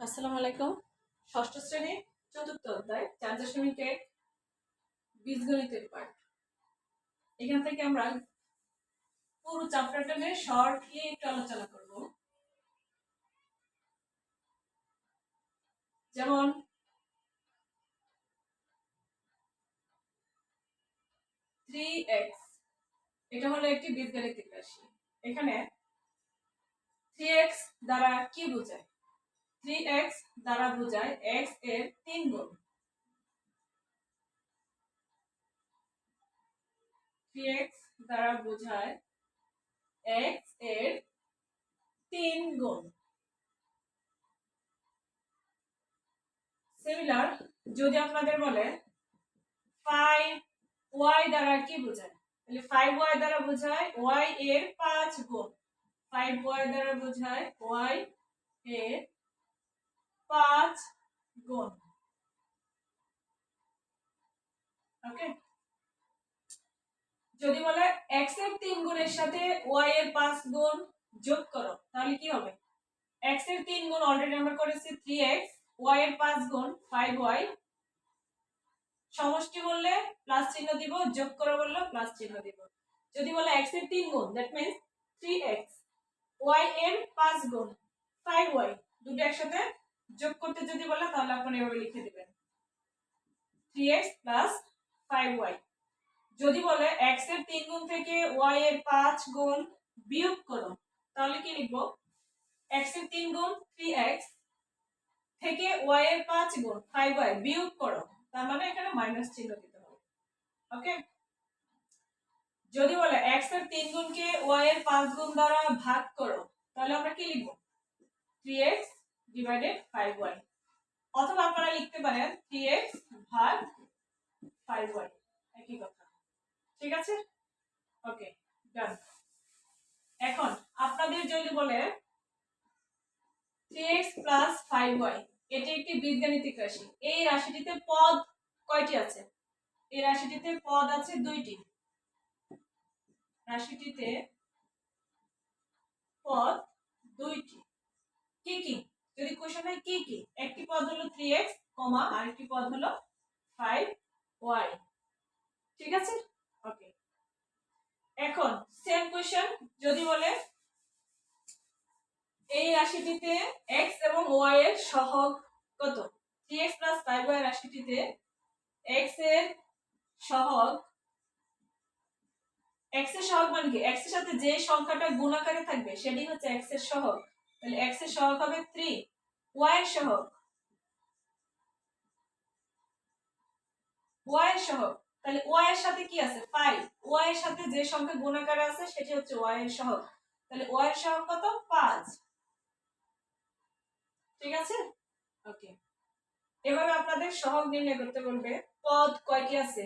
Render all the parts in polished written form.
আসসালামু আলাইকুম। ষষ্ঠ শ্রেণী চতুর্থ অধ্যায় 4.1 বীজগণিতের পাঠ। এখান থেকে আমরা পুরো চ্যাপ্টারটা নিয়ে শর্টলি একটু আলোচনা করব। যেমন 3x এটা হলো একটি বীজগাণিতিক রাশি। এখানে 3x দ্বারা কি বোঝায়? 3x দ্বারা বোঝায় x এর 3 গুণ। 3x দ্বারা বোঝায় x এর 3 গুণ। সিমিলার যদি আপনাদের বলে 5y দ্বারা কি বোঝায়, তাহলে 5y দ্বারা বোঝায় y এর 5 গুণ। 5y দ্বারা বোঝায় y এর 5 গুণ। ওকে, যদি বলে x এর 3 গুণের সাথে y এর 5 গুণ যোগ করো, তাহলে কি হবে? x এর 3 গুণ অলরেডি আমরা করেছি 3x, y এর 5 গুণ 5y। সমষ্টি বললে প্লাস চিহ্ন দিব, যোগ করো বললে প্লাস চিহ্ন দিব। যদি বলে x এর 3 গুণ, দ্যাট মিন্স 3x, y এর 5 গুণ 5y, দুটো একসাথে যোগ করতে যদি বলে তাহলে আপনি এভাবে লিখে দিবেন 3x plus 5y। যদি বলে x এর 3 গুণ থেকে y এর 5 গুণ বিয়োগ করো, তাহলে কি লিখব? x এর 3 গুণ 3x থেকে y এর 5 গুণ 5y বিয়োগ করো, তার মানে এখানে মাইনাস চিহ্ন দিতে হবে। ওকে, যদি বলে x এর 3 গুণকে y এর 5 গুণ দ্বারা ভাগ করো, তাহলে আমরা কি লিখব? 3x divided 5y, অথবা আপনারা লিখতে পারেন 3x ভাগ 5y, একই কথা। ঠিক আছে, ওকে, ডান। এখন আপনাদের যদি বলে 3x plus 5y, এটি একটি বীজগাণিতিক রাশি। এই রাশিটিতে পদ কয়টি আছে? এই রাশিটিতে পদ আছে 2টি। রাশিটিতে পদ 2টি। কি কি? যদি কোশ্চেন হয় কি কি, একটি পদ হলো 3x, আর একটি পদ হলো 5y। ঠিক আছে, ওকে। এখন সেম কোশ্চেন যদি বলে এই রাশিটিতে x এবং y এর সহগ কত? 3x plus 5y রাশিটিতে x এর সহগ, x এর সহগ মানে কি? x এর সাথে যে সংখ্যাটা গুণ আকারে থাকবে সেটাই হচ্ছে x এর সহগ। তাহলে x এর সহগ হবে 3, y এর সহগ, y এর সহগ, তাহলে y এর সাথে কি আছে? 5, y এর সাথে যে সংখ্যা গুণ আকারে আছে সেটি হচ্ছে y এর সহগ। তাহলে y এর সহগ কত? 5। ঠিক আছে, ওকে। এভাবে আপনাদের সহগ নির্ণয় করতে বলবে, পদ কয়টি আছে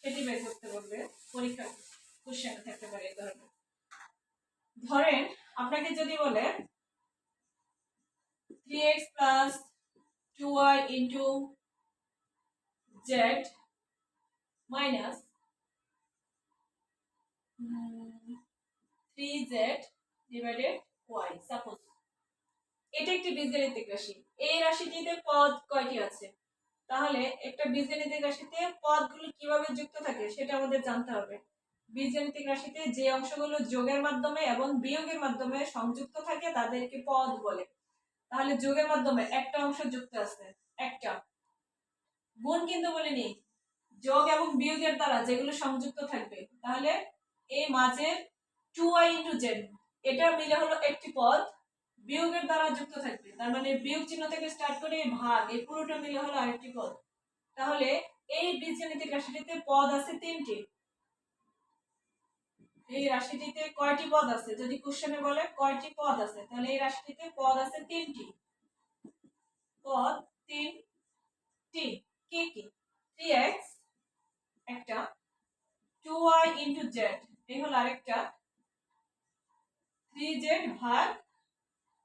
সেটি বের করতে বলবে। পরীক্ষা কোশ্চেন থাকতে পারে এই ধরনের। ধরেন আপনাকে যদি বলে 3x plus 2y into z minus 3z divided y, suppose এটা একটি বীজগাণিতিক রাশি। এই রাশিটিতে পদ কয়টি আছে? তাহলে একটা বীজগাণিতিক রাশিতে পদগুলো কিভাবে যুক্ত থাকে সেটা আমাদের জানতে হবে। বীজগাণিতিক রাশিতে যে অংশগুলো যোগের মাধ্যমে এবং বিয়োগের মাধ্যমে সংযুক্ত থাকে তাদেরকে পদ বলে। তাহলে যোগের মাধ্যমে একটা অংশ যুক্ত আছে, একটা। গুণ কিন্তু বলিনি, যোগ এবং বিয়োগের দ্বারা যেগুলো সংযুক্ত থাকবে, তাহলে এই মাঝের 2y into z এটা মিলে হলো একটি পদ, বিয়োগের দ্বারা যুক্ত থাকবে, তার মানে বিয়োগ চিহ্ন থেকে স্টার্ট করে ভাগ, এই পুরোটা মিলে হলো আরেকটি পদ। তাহলে এই বীজগাণিতিক রাশিটিতে পদ আছে 3টি। এই রাশিটিতে কয়টি পদ আছে? যদি কোশ্চেনে বলে কয়টি পদ আছে, তাহলে এই রাশিটিতে পদ আছে 3টি। পদ 3টি। কি কি? 3x একটা, 2y into z এই হলো আরেকটা, 3z ভাগ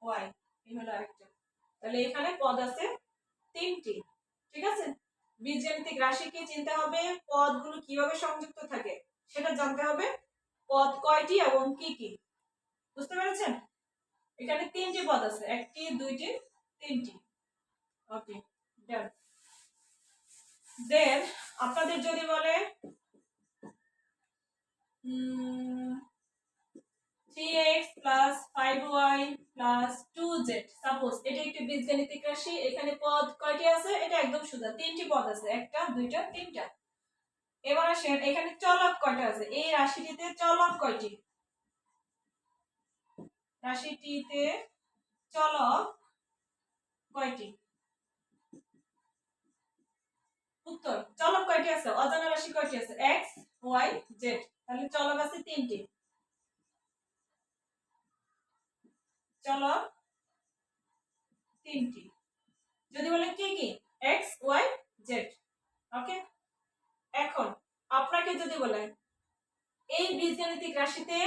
y এই হলো আরেকটা। তাহলে এখানে পদ আছে 3টি। ঠিক আছে, বীজগাণিতিক রাশিকে চিনতে হবে, পদগুলো কিভাবে সংযুক্ত থাকে সেটা জানতে হবে, পদ কয়টি এবং কি কি। বুঝতে পেরেছেন? এখানে 3টি পদ আছে, একটি, দুইটি, 3টি। ওকে ডান। দেন আপনাদের যদি বলে 3x plus 5y plus 2z, suppose এটা একটি বীজগণিতিক রাশি। এখানে পদ কয়টি আছে? এটা একদম সোজা, তিনটি পদ আছে, একটা দুইটা তিনটা। এবার আসেন এখানে চলক কয়টা আছে? এই রাশিটিতে চলক কয়টি? রাশিটিতে চলক কয়টি? উত্তর, চলক কয়টি আছে? অজানা রাশি কয়টি আছে? x y z। তাহলে চলক আছে তিনটি। চলক তিনটি। যদি বলে কি কি? x y z। ওকে, এখন আপনাকে যদি বলে এই বীজগাণিতিক রাশিতে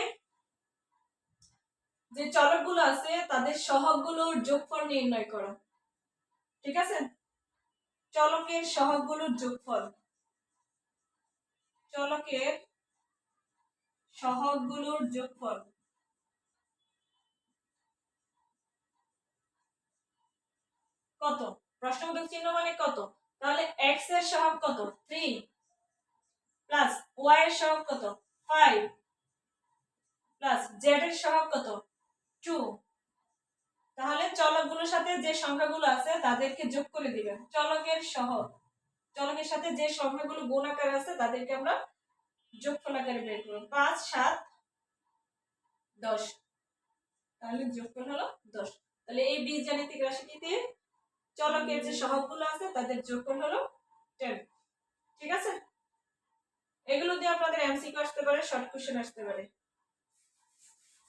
যে চলকগুলো আছে তাদের সহগগুলোর যোগফল নির্ণয় করো। ঠিক আছে, চলকের সহগগুলোর যোগফল, চলকের সহগগুলোর যোগফল কত? প্রশ্নবোধক চিহ্ন মানে কত? তাহলে x এর সহগ কত? 3 প্লাস y এর সহগ কত? 5 প্লাস z এর সহগ কত? 2। তাহলে চলকগুলোর সাথে যে সংখ্যাগুলো আছে তাদেরকে যোগ করে দিবেন। চলকের সহগ, চলকের সাথে যে সংখ্যাগুলো গুণ আকারে আছে তাদেরকে আমরা যোগফল আকারে বের করব। 5 7 10, তাহলে যোগফল হলো 10। তাহলে এই বীজগাণিতিক রাশিটিতে চলকের যে সহগগুলো আছে তাদের যোগফল হলো 10। ঠিক আছে, এগুলো দিয়ে আপনাদের এমসিকিউ আসতে পারে, শর্ট কোশ্চেন আসতে পারে।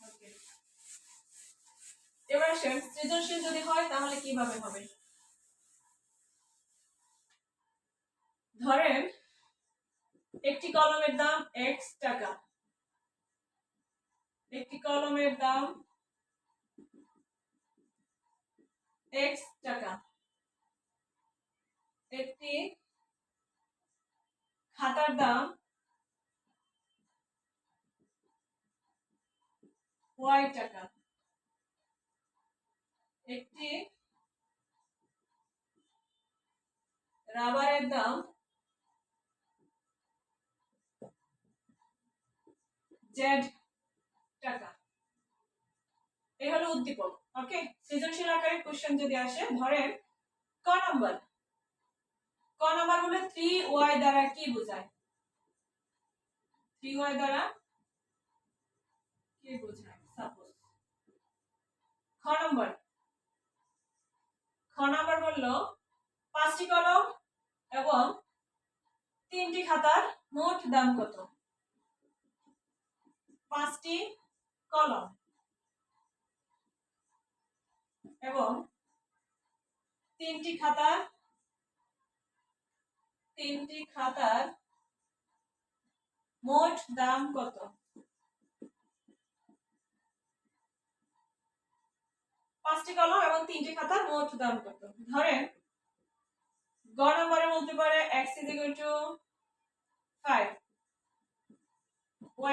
ওকে, এবার আসেন সৃজনশীল যদি হয় তাহলে কিভাবে হবে। ধরেন একটি কলমের দাম x টাকা, একটি কলমের দাম x টাকা, একটি খাতার দাম y টাকা, একটি রাবারের দাম z টাকা। এই হলো উদ্দীপক। ওকে, সৃজনশীল আকারে কোশ্চেন যদি আসে, ধরেন ক নাম্বার, ক নাম্বার হলো 3y দ্বারা কি বোঝায়? 3y দ্বারা কি বোঝায়? সাপোজ খ নাম্বার, খ নাম্বার বললো 5টি কলম এবং 3টি খাতার মোট দাম কত? 5টি কলম এবং 3টি খাতার মোট দাম কত? 5টি কলম এবং 3টি খাতার মোট দাম কত? ধরেন গ নম্বরে বলতে পারে x = 5,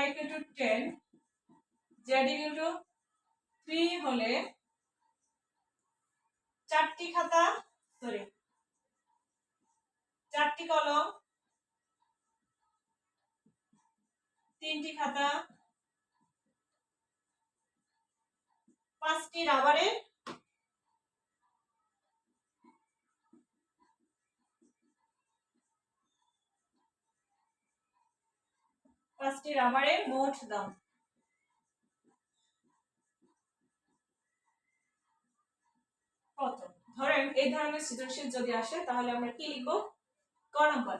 y = 10, z = 3 হলে 4টি খাতা, সরি 4টি কলম, 3টি খাতা, 5টি রাবারের মোট দাম কত? ধরেন এই ধরনের সৃজনশীল যদি আসে তাহলে আমরা কি লিখব? ক নাম্বার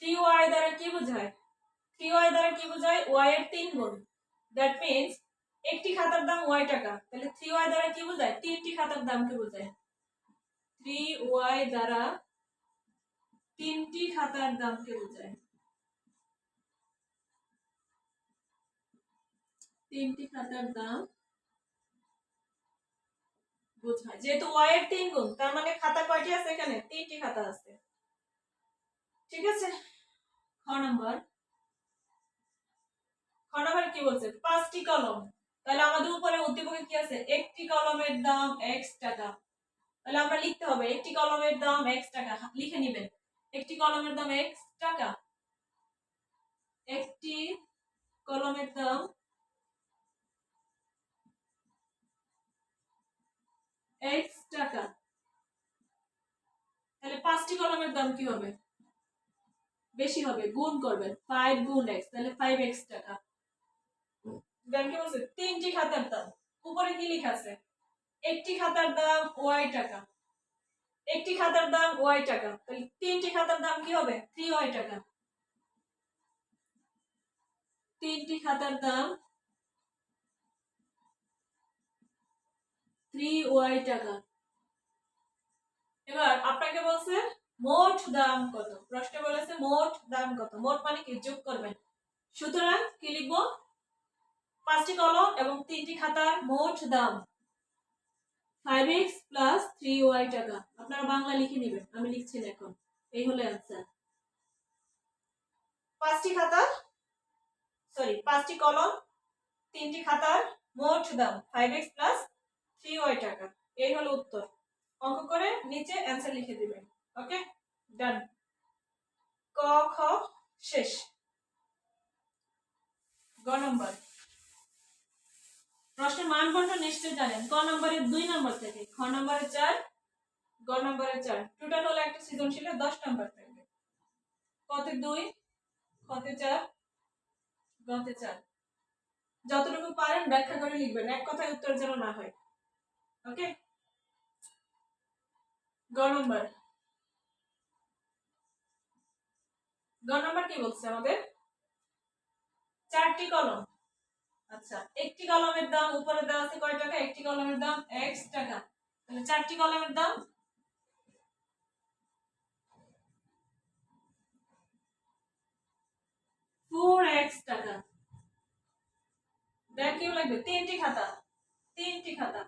3y দ্বারা কি বোঝায়? 3y দ্বারা কি বোঝায়? y এর 3 গুণ। দ্যাট মিন্স একটি খাতার দাম y টাকা, তাহলে 3y দ্বারা কি বোঝায়? 3টি খাতার দামকে বোঝায়। 3y দ্বারা 3টি খাতার দামকে বোঝায়। 3টি খাতার দাম বোঝায়। যেহেতু y এর 3 গুণ, তার মানে খাতা কয়টি আছে? এখানে 3টি খাতা আছে। ঠিক আছে, খ নাম্বার, খ নাম্বার কি বলছে? 5টি কলম। তাহলে আমাদের উপরে উদ্দীপকে কি আছে? একটি কলমের দাম x টাকা। তাহলে আমরা লিখতে হবে একটি কলমের দাম x টাকা, লিখে নেবেন একটি কলমের দাম x টাকা, একটি কলমের দাম x টাকা। তাহলে 5টি কলমের দাম কি হবে? বেশি হবে, গুণ করবেন 5 গুণ x, তাহলে 5x টাকা। দেন কি বলছে 3টি খাতার দাম, উপরে কি লেখা আছে? একটি খাতার দাম y টাকা, একটি খাতার দাম y টাকা, তাহলে 3টি খাতার দাম কি হবে? 3y টাকা। 3টি খাতার দাম 3y টাকা। এবার আপনাকে বলছে মোট দাম কত, প্রশ্নে বলেছে মোট দাম কত, মোট মানে কি যোগ করবেন। সুতরাং কি লিখবো? 5টি কলম এবং 3টি খাতার মোট দাম 5x প্লাস 3y টাকা। আপনারা বাংলা লিখে নেবেন, আমি লিখছি না এখন। এই হলো অ্যান্সার। 5টি খাতা, সরি 5টি কলম, 3টি খাতার মোট দাম 5x প্লাস 3y টাকা। এই হলো উত্তর। অঙ্ক করে নিচে অ্যান্সার লিখে দিবেন। ওকে, ডান। ক খ শেষ। গ নম্বর প্রশ্নের মান বন্টন নিশ্চয় জানেন। ক নম্বরের 2 নম্বর থেকে, খ নম্বরে 4, গ নম্বরে 4। টোটাল হলো একটা সৃজনশীলে 10 নম্বর থাকবে। কতে 2, কতে 4, গতে 4। যতটুকু পারেন ব্যাখ্যা করে লিখবেন, এক কথায় উত্তর যেন না হয়। ওকে, গ নম্বর। গ নম্বর কি বলছে আমাদের? 4টি কলম। আচ্ছা, একটি কলমের দাম উপরে দেওয়া আছে কয় টাকা? একটি কলমের দাম x টাকা। তাহলে 4টি কলমের দাম 4x টাকা। দেন কি লাগবে? 3টি খাতা, 3টি খাতা,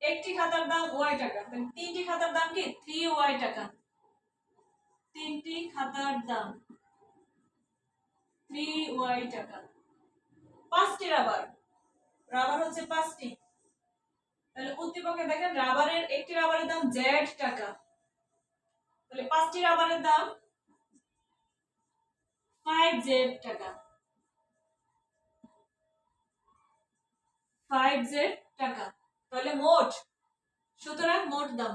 একটি খাতার দাম y টাকা, তাহলে 3টি খাতার দাম কি 3y টাকা। 3টি খাতার দাম 3y টাকা। 5টি রাবার, রাবার হচ্ছে 5টি, তাহলে উদ্দীপকে দেখেন রাবারের একটি রাবারের দাম z টাকা, তাহলে 5টি রাবারের দাম 5z টাকা, 5z টাকা। তাহলে মোট, সুতরাং মোট দাম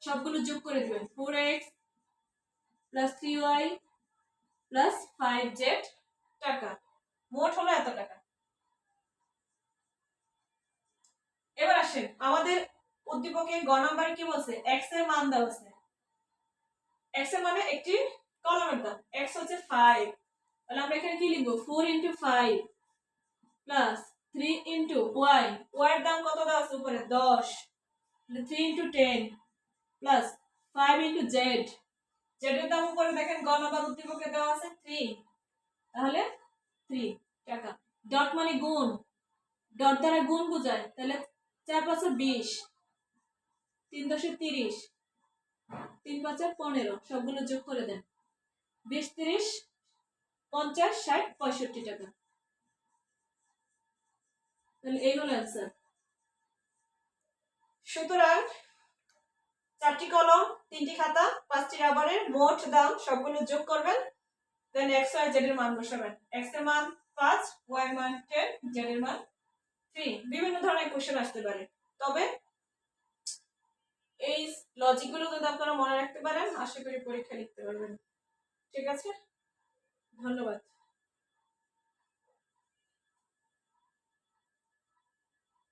সবগুলো যোগ করে দিবেন 4x plus 3y plus 5z টাকা, মোট হলো এত টাকা। এবার আসেন আমাদের উদ্দীপকে গ নম্বরে কি বলছে? x এর মান দেওয়া আছে। x এর মানে একটি কলমের দাম, x হচ্ছে 5, তাহলে আমরা এখানে কি লিখবো? 4 × 5 প্লাস 3 × y, y এর দাম কত দেওয়া আছে উপরে? 10, তাহলে 3 × 10 প্লাস 5 × z, z এর দাম উপরে দেখেন গ নম্বর উদ্দীপকে দেওয়া আছে 3, তাহলে 3 টাকা। ডট মানে গুণ, ডট দ্বারা গুণ বোঝায়, তাহলে 4 × 5 = 20, 3 × 10 = 30, 3 × 5 = 15, সবগুলো যোগ করে দেন 20, 30, 50, 60, 65 টাকা। তাহলে এই হলো অ্যান্সার। সুতরাং 4টি কলম, 3টি খাতা, 5টি রাবারের মোট দাম সবগুলো যোগ করবেন, দেন x y z এর মান বসাবেন। x এর মান 5, y এর মান 10, z এর মান 3। বিভিন্ন ধরনের কোশ্চেন আসতে পারে, তবে এই লজিকগুলো যদি আপনারা মনে রাখতে পারেন আশা করি পরীক্ষা লিখতে পারবেন। ঠিক আছে, ধন্যবাদ।